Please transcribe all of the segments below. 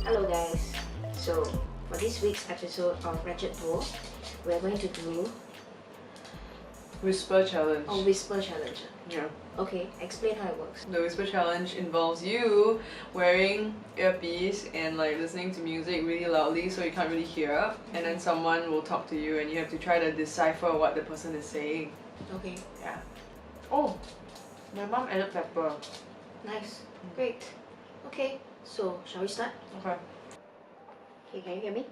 Hello guys, so for this week's episode of Ratchet Tour, we're going to do Whisper challenge. a whisper challenge. Yeah. Okay, explain how it works. The whisper challenge involves you wearing earpiece and like listening to music really loudly so you can't really hear, and then someone will talk to you and you have to try to decipher what the person is saying. Okay, Yeah. Oh, my mom added pepper. nice, great. Okay, so shall we start? Okay. Okay, can you hear me?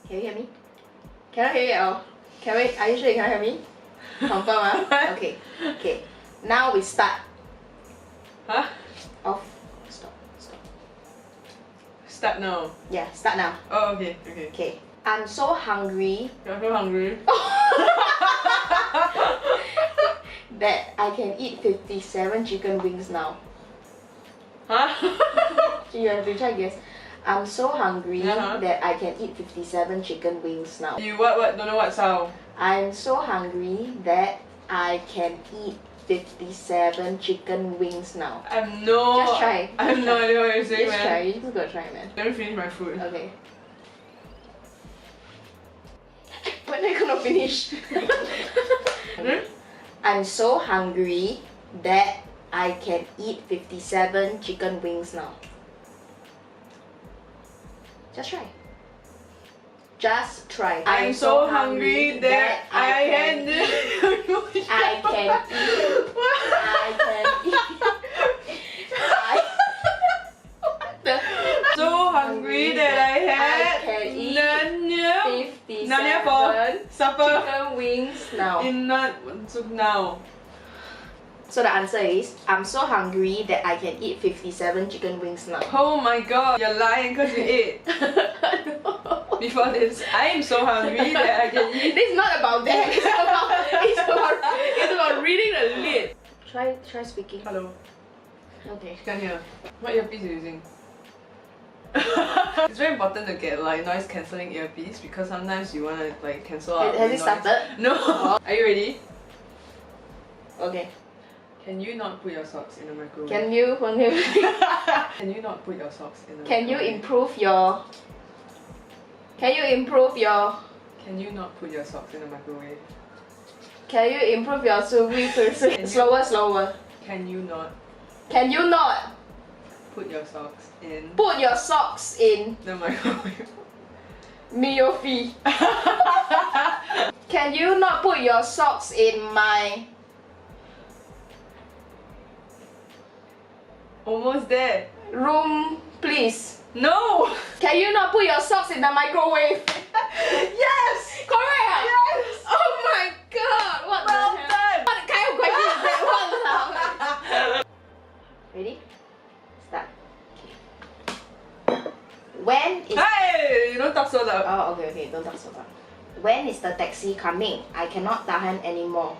Can you hear me? Cannot hear you at all. Can we? Are you sure you can hear me? Confirm, ah? Okay, okay. Now we start. Huh? Off. Stop. Start now. Yeah, start now. Oh, okay, okay. Okay. I'm so hungry You're so hungry. that I can eat 57 chicken wings now. Huh? You have to try guess. I'm so hungry Uh-huh. that I can eat 57 chicken wings now. You what? Don't know what sound. I'm so hungry that I can eat 57 chicken wings now. I have no. Just try. I have no idea what you're saying, Just man. try. You just gotta try, man. Let me finish my food. Okay. When are you gonna finish? I'm so hungry that I can eat 57 chicken wings now. Just try. Just try. I'm so hungry that I can. I can eat. I can eat. What the? So hungry that I had can eat Narnia 57 for supper chicken wings now. in not so now. So the answer is, I'm so hungry that I can eat 57 chicken wings now. Oh my god, you're lying because you ate before this. I am so hungry that I can eat. This is not about that. It's about reading the lid. Try speaking. Hello. Okay. Can't hear. What earpiece are you using? It's very important to get like noise cancelling earpiece because sometimes you wanna like cancel out. Has the it noise. started? No. Are you ready? Okay. Can you not put your socks in the microwave? Can you Can you not put your socks in the can you microwave? improve your Can you improve your Can you not put your socks in the microwave? Can you improve your slower? Can you not Can you not put your socks in put your socks in the microwave? Miofi? Can you not put your socks in my Almost there. room, please? No! Can you not put your socks in the microwave? Yes! Correct! Yes! Oh my god! What Well the hell? done! What kind of question is that? What the Ready? Start. Okay. When is... Hey! You don't talk so loud. Oh, okay, don't talk so loud. When is the taxi coming? I cannot tahan anymore.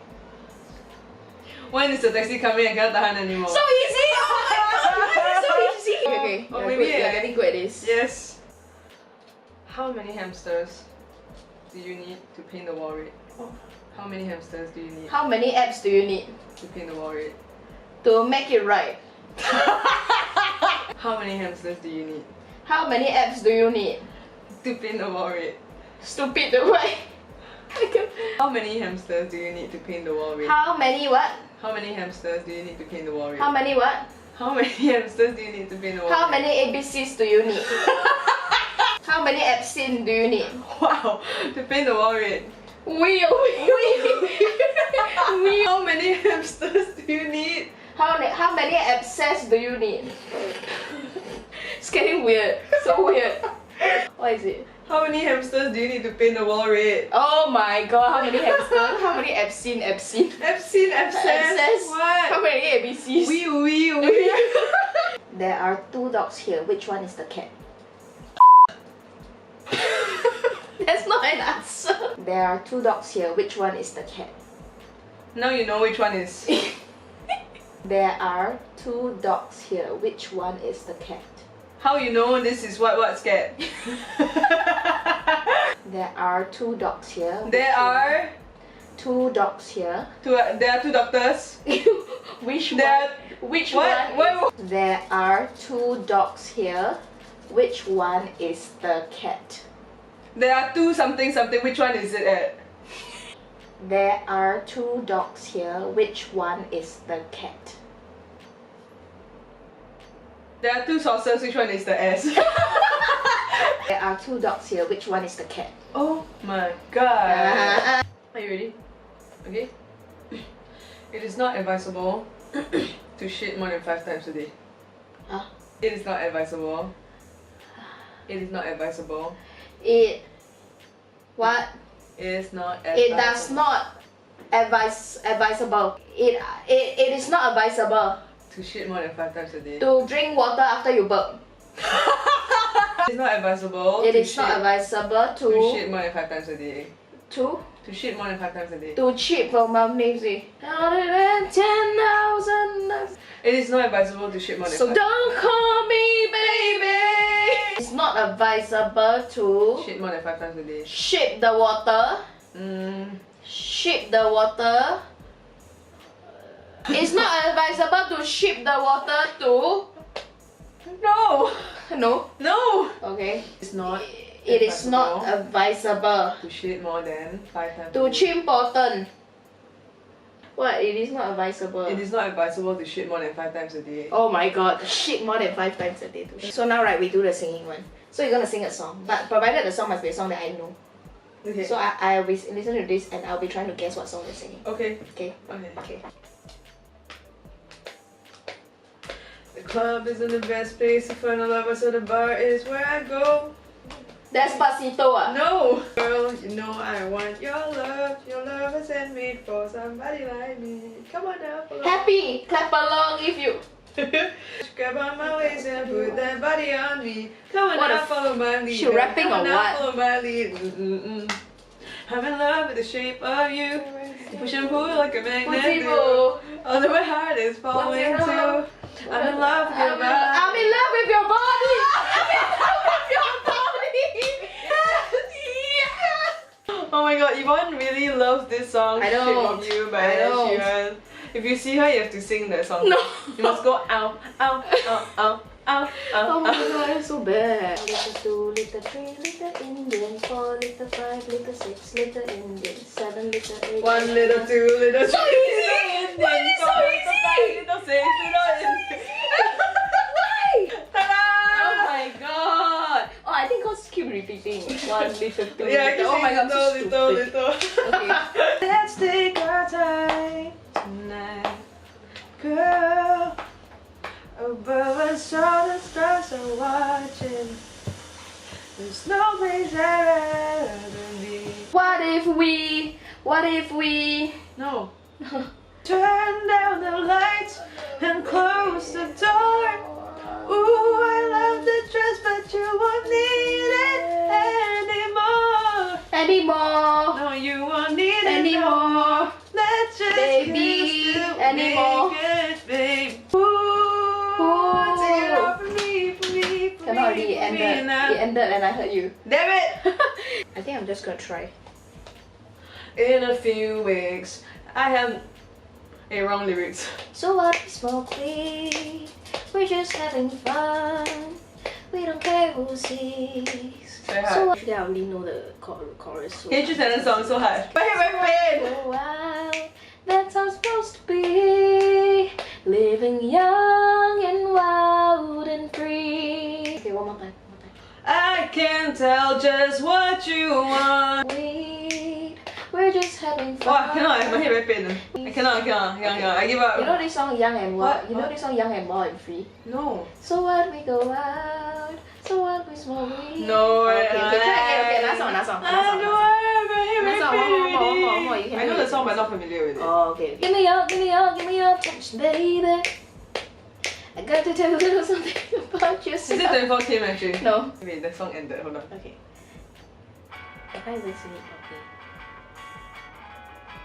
When is the taxi coming? I cannot tahan anymore. So easy! Oh my god! So easy! Okay, Oh, you're maybe good. You're getting good at this. Yes. How many hamsters do you need to paint the wall red? Oh. How many hamsters do you need How many apps do you need to paint the wall red? to make it right? How many hamsters do you need How many apps do you need? to paint the wall red? Stupid the way. How many hamsters do you need to paint the wall red? How many what? How many hamsters do you need to paint the wall red? How many what? How many hamsters do you need to paint the wall How red? many ABCs do you need? How many absinthe do you need? Wow, to paint the wall red. We. How many hamsters do you need? How many abscess do you need? It's getting weird. So weird. What is it? How many hamsters do you need to paint the wall red? Oh my god, how many hamsters? How many absinthe? I've seen abscess. Abscess? How What? many ABCs? We. There are two dogs here. Which one is the cat? That's not an answer. There are two dogs here. Which one is the cat? Now you know which one is. There are two dogs here. Which one is the cat? How you know this is what's cat? There are two dogs here. There are two dogs here. there are two doctors. Which There one? Which what? one? There are two dogs here. Which one is the cat? There are two something something. Which one is it at? There are two dogs here. Which one is the cat? There are two saucers. Which one is the S? There are two dogs here. Which one is the cat? Oh my god. Are you ready? Okay. It is not advisable to shit more than 5 times a day. Huh? It is not advisable. It is not advisable. What? It is not advisable. It does not advisable. It is not advisable To shit more than 5 times a day. to drink water after you burp. It's not advisable. It to is not shit- advisable To shit more than 5 times a day. to shit more than 5 times a day. to cheat from amnesia. 10,000. It is not advisable to shit more than So 5 don't call me baby. It's not advisable to Shit more than 5 times a day. ship the water. Ship the water. It's not advisable to ship the water to. No! No. No! Okay. It's not. It is not advisable To shit more than 5 times to a day. chim button. What? It is not advisable. It is not advisable to shit more than 5 times a day. Oh my god, shit more than 5 times a day. So now right, we do the singing one. So you're gonna sing a song, but provided the song must be a song that I know. Okay. So I'll be listening to this and I'll be trying to guess what song you're singing. Okay. Okay? Okay. Okay. The club isn't the best place to find a lover, so the bar is where I go. Despacito ah. No! Girl, you know I want your love. Your love is handmade for somebody like me. Come on now, follow. Happy, clap along if you. Grab on my waist and put that body on me. Come on What now, the follow my lead. she rapping Come on or now, what? follow my lead. I'm in love with the shape of you. Push and pull like a magnet do. Although my heart is falling too. I'm in love with your body. I'm in love with your body. I'm in love with your body. Oh my god, Yvonne really loves this song. I Shape don't. of You by I Ed don't. Sheeran. If you see her, you have to sing that song. No. You must go ow, ow, ow, ow, ow, Oh ow, my ow. god, it's so bad. Little 2, little 3, little Indian, 4, little 5, little 6, little Indian, 7, little 8. 1 little 2 little 3 So easy! little Why Indian, is it so 4 little easy? 5 little 6 little Indian. Why? Ta-da! Oh my god! Oh, I think cause keep repeating. 1 little 2 Yeah, I can little. Oh my god, so little, stupid. little. Okay. Let's take our time tonight, girl. Above us all the stars are watching. There's no place I'd rather be. What if we No. Turn down the lights and close the door. Ooh, I love the dress, but you won't need it anymore. anymore? No, you won't need it Anymore. Let's just Baby, used to anymore. make it, babe. Ooh, take it off for me, for me, for Cannot me, already for ended. me now. It ended and I heard you. Damn it! I think I'm just gonna try. In a few weeks, I have wrong lyrics. So what we smoke weed, we're just having fun. We don't care who sees. Very hard. So actually I only know the chorus. So Can you choose another song so hard? My head, go out, that's how it's supposed to be. Living young and wild and free. Okay, one more time. I can tell just what you want. We're just having Oh, fun. I cannot, my head very pain. I cannot. I give up. You know this song Young and Wild? What? You know What? this song Young and Wild and Free? No. So what we go out, so what we smoke weed. No. Okay, try again. Okay, last song. I know Last song, one more. You can I know do the it. song, but not familiar with it. Oh, okay. Give me your touch, baby. I got to tell you a little something about Is yourself. it 24 Kim actually? No. Wait, the song ended. Hold on. Okay. I can't even sing it properly.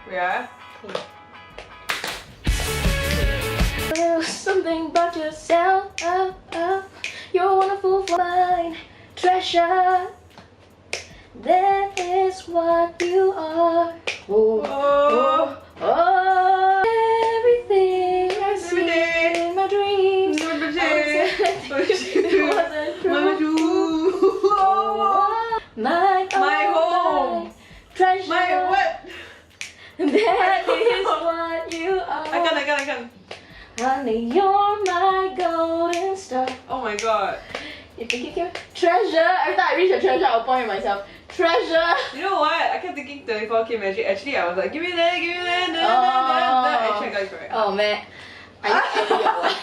Wait, ah. Little something about yourself. You're wonderful for mine, treasure. That is what you are. Oh, everything I see in my dreams. It wasn't true. I can. Honey, you're my golden star. Oh my god. You think you can? Treasure. Every time I reach a treasure, I'll point at myself. Treasure. You know what? I kept thinking 24K magic. Actually, I was like, give me that, give me that. Actually, I got it correct. Oh man. Are you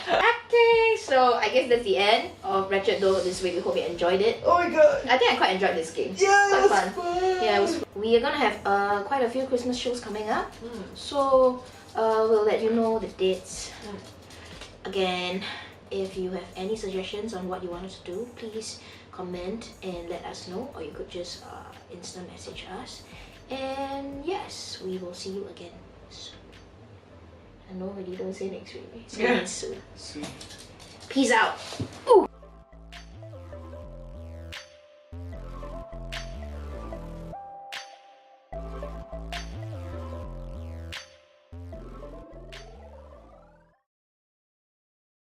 okay, so I guess that's the end of Ratchet Door this week. We hope you enjoyed it. Oh my god. I think I quite enjoyed this game. Yeah, Quite fun. Yeah, it was. We are gonna have quite a few Christmas shows coming up. So we'll let you know the dates. Again, if you have any suggestions on what you want us to do, please comment and let us know, or you could just instant message us. And yes, we will see you again soon. I know, but you don't say next week. Right? So soon. Peace out. Ooh.